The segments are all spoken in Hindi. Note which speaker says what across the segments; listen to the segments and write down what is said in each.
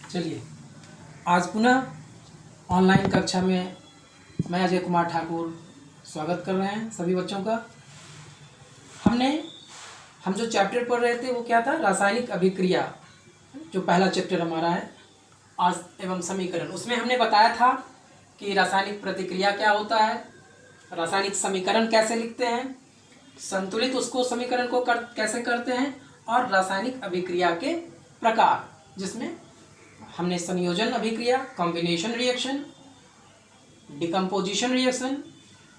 Speaker 1: चलिए, आज पुनः ऑनलाइन कक्षा में मैं अजय कुमार ठाकुर स्वागत कर रहे हैं सभी बच्चों का। हम जो चैप्टर पढ़ रहे थे वो क्या था, रासायनिक अभिक्रिया। जो पहला चैप्टर हमारा है आज एवं समीकरण, उसमें हमने बताया था कि रासायनिक प्रतिक्रिया क्या होता है, रासायनिक समीकरण कैसे लिखते हैं, संतुलित उसको समीकरण को कैसे करते हैं, और रासायनिक अभिक्रिया के प्रकार, जिसमें हमने संयोजन अभिक्रिया, combination reaction, decomposition reaction,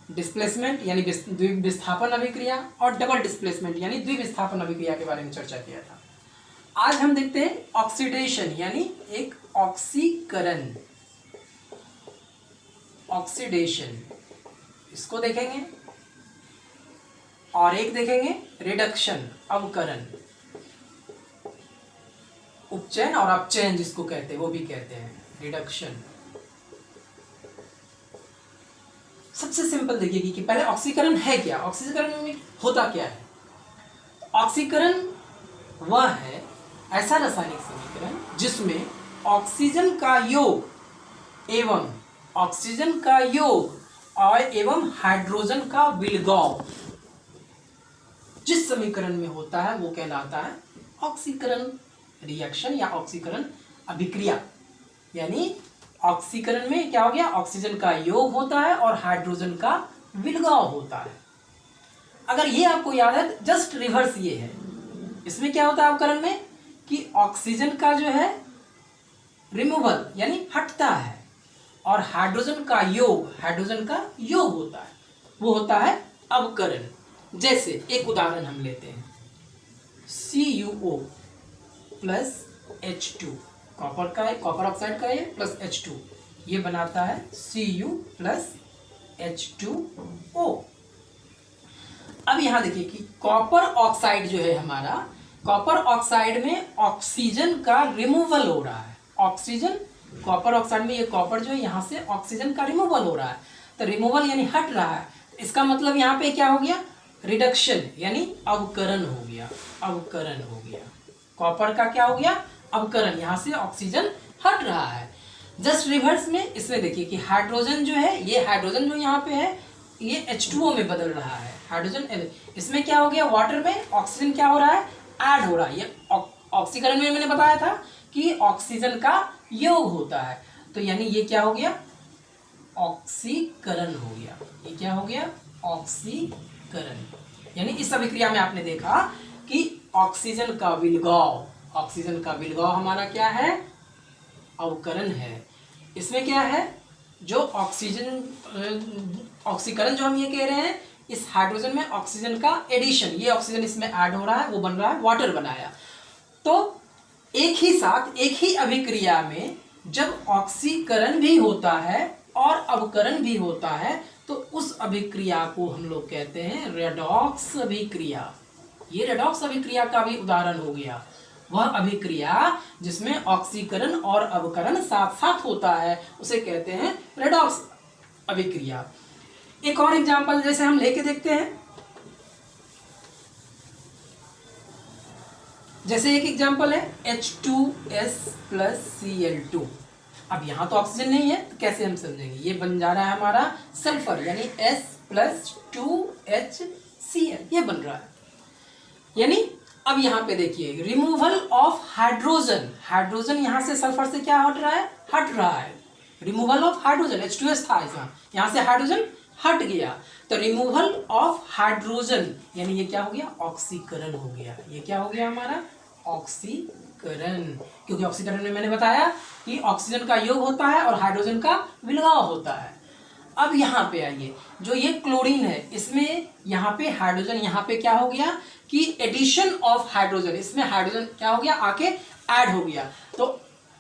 Speaker 1: displacement यानी द्विविस्थापन अभिक्रिया और डबल डिस्प्लेसमेंट यानी द्विविस्थापन अभिक्रिया के बारे में चर्चा किया था। आज हम देखते हैं ऑक्सीडेशन यानी एक ऑक्सीकरण, ऑक्सीडेशन, इसको देखेंगे, और एक देखेंगे रिडक्शन, अवकरण, उपचयन और अपचयन जिसको कहते हैं वो भी कहते हैं रिडक्शन। सबसे सिंपल देखिए कि पहले ऑक्सीकरण है क्या, ऑक्सीकरण में होता क्या है। ऑक्सीकरण वह है ऐसा रासायनिक समीकरण जिसमें ऑक्सीजन का योग एवं हाइड्रोजन का विलगाव जिस समीकरण में होता है वो कहलाता है ऑक्सीकरण रिएक्शन या ऑक्सीकरण अभिक्रिया। यानी ऑक्सीकरण में क्या हो गया, ऑक्सीजन का योग होता है और हाइड्रोजन का विलगाव होता है। अगर ये आपको याद है, जस्ट रिवर्स ये है। इसमें क्या होता है अवकरण में कि ऑक्सीजन का जो है रिमूवल यानी हटता है, और हाइड्रोजन का योग होता है, वो होता है अवकरण। जैसे एक उदाहरण हम लेते हैं, CuO plus H2, copper oxide का ये प्लस H2, ये बनाता है Cu प्लस H2O। अब यहां देखिए कि कॉपर ऑक्साइड जो है हमारा, कॉपर ऑक्साइड में ऑक्सीजन का रिमूवल हो रहा है। कॉपर ऑक्साइड में ये कॉपर जो है यहां से ऑक्सीजन का रिमूवल हो रहा है, तो रिमूवल यानी हट रहा है। इसका मतलब यहाँ पे क्या हो गया, रिडक्शन यानी अवकरण हो गया, कॉपर का क्या हो गया, अवकरण, यहां से ऑक्सीजन हट रहा है। जस्ट रिवर्स में इसमें देखिए कि हाइड्रोजन जो है, ये हाइड्रोजन जो यहाँ पे है ये H2O में बदल रहा है, हाइड्रोजन। इसमें क्या हो गया, वाटर में ऑक्सीजन क्या हो रहा है, ऐड हो रहा है। ये ऑक्सीकरण में मैंने बताया था कि ऑक्सीजन का योग होता है, तो यानी ये क्या हो गया, ऑक्सीकरण हो गया। ये क्या हो गया, ऑक्सीकरण। यानी इस अभिक्रिया में आपने देखा कि ऑक्सीजन का विलगाव हमारा क्या है, अवकरण है। इसमें क्या है, जो ऑक्सीकरण जो हम ये कह रहे हैं, इस हाइड्रोजन में ऑक्सीजन का एडिशन, ये ऑक्सीजन इसमें ऐड हो रहा है, वो बन रहा है वाटर बनाया। तो एक ही साथ एक ही अभिक्रिया में जब ऑक्सीकरण भी होता है और अवकरण भी होता है, तो उस अभिक्रिया को हम लोग कहते हैं रेडॉक्स अभिक्रिया। ये रेडॉक्स अभिक्रिया का भी उदाहरण हो गया, वह अभिक्रिया जिसमें ऑक्सीकरण और अवकरण साथ साथ होता है, उसे कहते हैं रेडॉक्स अभिक्रिया। एक और एग्जांपल जैसे हम लेके देखते हैं, जैसे एक एग्जांपल है H2S प्लस Cl2। अब यहां तो ऑक्सीजन नहीं है, तो कैसे हम समझेंगे, ये बन जा रहा है हमारा सल्फर यानी S प्लस 2HCl, ये बन रहा है। यानी अब यहां पे देखिए रिमूवल ऑफ हाइड्रोजन यहां से सल्फर से क्या हट रहा है, रिमूवल ऑफ हाइड्रोजन, H2S था यहां से हाइड्रोजन हट गया, तो रिमूवल ऑफ हाइड्रोजन यानी ये क्या हो गया, ऑक्सीकरण हो गया। ये क्या हो गया हमारा, ऑक्सीकरण। क्योंकि ऑक्सीकरण में मैंने बताया कि ऑक्सीजन का योग होता है और हाइड्रोजन का विलगाव होता है। अब यहाँ पे आइए, जो ये क्लोरीन है, इसमें यहाँ पे हाइड्रोजन, यहाँ पे क्या हो गया कि एडिशन ऑफ हाइड्रोजन, इसमें हाइड्रोजन क्या हो गया, आके ऐड हो गया। तो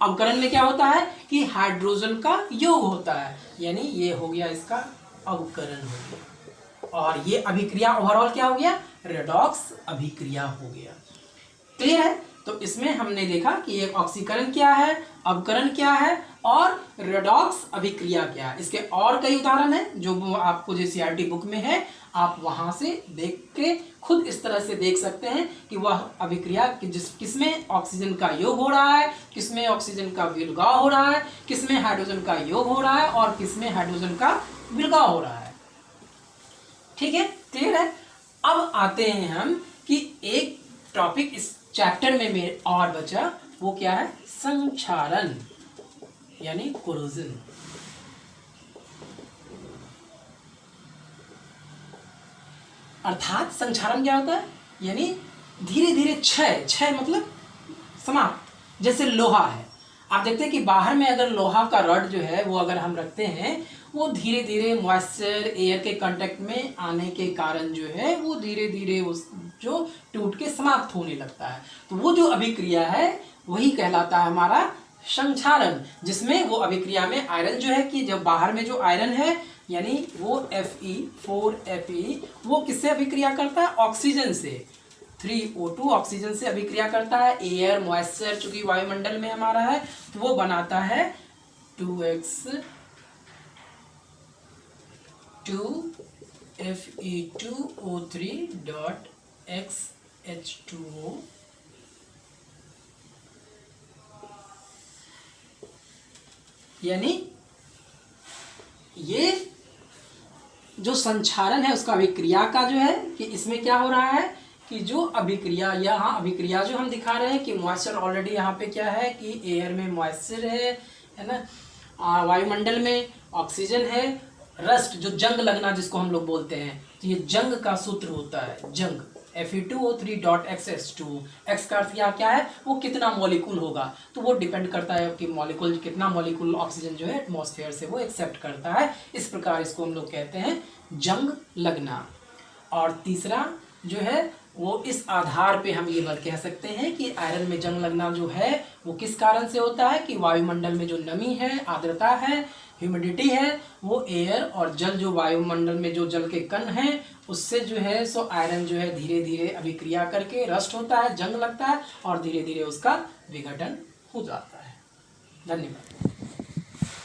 Speaker 1: अवकरण में क्या होता है कि हाइड्रोजन का योग होता है, यानी ये हो गया इसका अवकरण हो गया, और ये अभिक्रिया ओवरऑल क्या हो गया, रेडॉक्स अभिक्रिया हो गया। क्लियर है। तो इसमें हमने देखा कि एक ऑक्सीकरण क्या है, अवकरण क्या है और रेडॉक्स अभिक्रिया क्या है। इसके और कई उदाहरण हैं जो आपको जो सीईआरटी बुक में है, आप वहां से देख के खुद इस तरह से देख सकते हैं कि वह अभिक्रिया किसमें ऑक्सीजन का योग हो रहा है, किसमें ऑक्सीजन का विलगाव हो रहा है, किसमें हाइड्रोजन का योग हो रहा है और किसमें हाइड्रोजन का विलगाव हो रहा है। ठीक है, क्लियर है। अब आते हैं हम कि एक टॉपिक इस चैप्टर में मेरे और बचा, वो क्या है, संक्षारण यानी कोरोजन। अर्थात संक्षारण क्या होता है, यानी धीरे धीरे क्षय मतलब समाप्त। जैसे लोहा है, आप देखते हैं कि बाहर में अगर लोहा का रॉड जो है वो अगर हम रखते हैं, वो धीरे धीरे मॉइस्चर एयर के कांटेक्ट में आने के कारण जो है वो धीरे धीरे उस जो टूट के समाप्त होने लगता है। तो वो जो अभिक्रिया है वही कहलाता है हमारा संक्षारण, जिसमें वो अभिक्रिया में आयरन जो है कि जब बाहर में जो आयरन है यानी वो Fe4Fe वो किससे अभिक्रिया करता है, ऑक्सीजन से। 3O2 ऑक्सीजन से अभिक्रिया करता है। एयर मॉइस्चर चूंकि वायुमंडल में हमारा है तो वो बनाता है 2Fe2O3.XH2O। यानी ये जो संक्षारण है उसका अभिक्रिया का जो है कि इसमें क्या हो रहा है कि जो अभिक्रिया यहाँ अभिक्रिया जो हम दिखा रहे हैं कि मॉइस्चर ऑलरेडी यहाँ पे क्या है कि एयर में मॉइस्चर है ना, वायुमंडल में ऑक्सीजन है, रस्ट जो जंग लगना जिसको हम लोग बोलते हैं, तो ये जंग का सूत्र होता है, जंग Fe2O3.XH2। एक्स का अर्थ क्या है, वो कितना मॉलिक्यूल होगा, तो वो डिपेंड करता है कि मॉलिक्यूल कितना मॉलिक्यूल ऑक्सीजन जो है एटमॉस्फेयर से वो एक्सेप्ट करता है। इस प्रकार इसको हम लोग कहते हैं जंग लगना। और तीसरा जो है वो इस आधार पे हम ये बात कह सकते हैं कि आयरन में जंग लगना जो है वो किस कारण से होता है कि वायुमंडल में जो नमी है, आर्द्रता है, ह्यूमिडिटी है, वो एयर और जल जो वायुमंडल में जो जल के कण हैं उससे जो है सो आयरन जो है धीरे धीरे अभिक्रिया करके रस्ट होता है, जंग लगता है और धीरे धीरे उसका विघटन हो जाता है। धन्यवाद।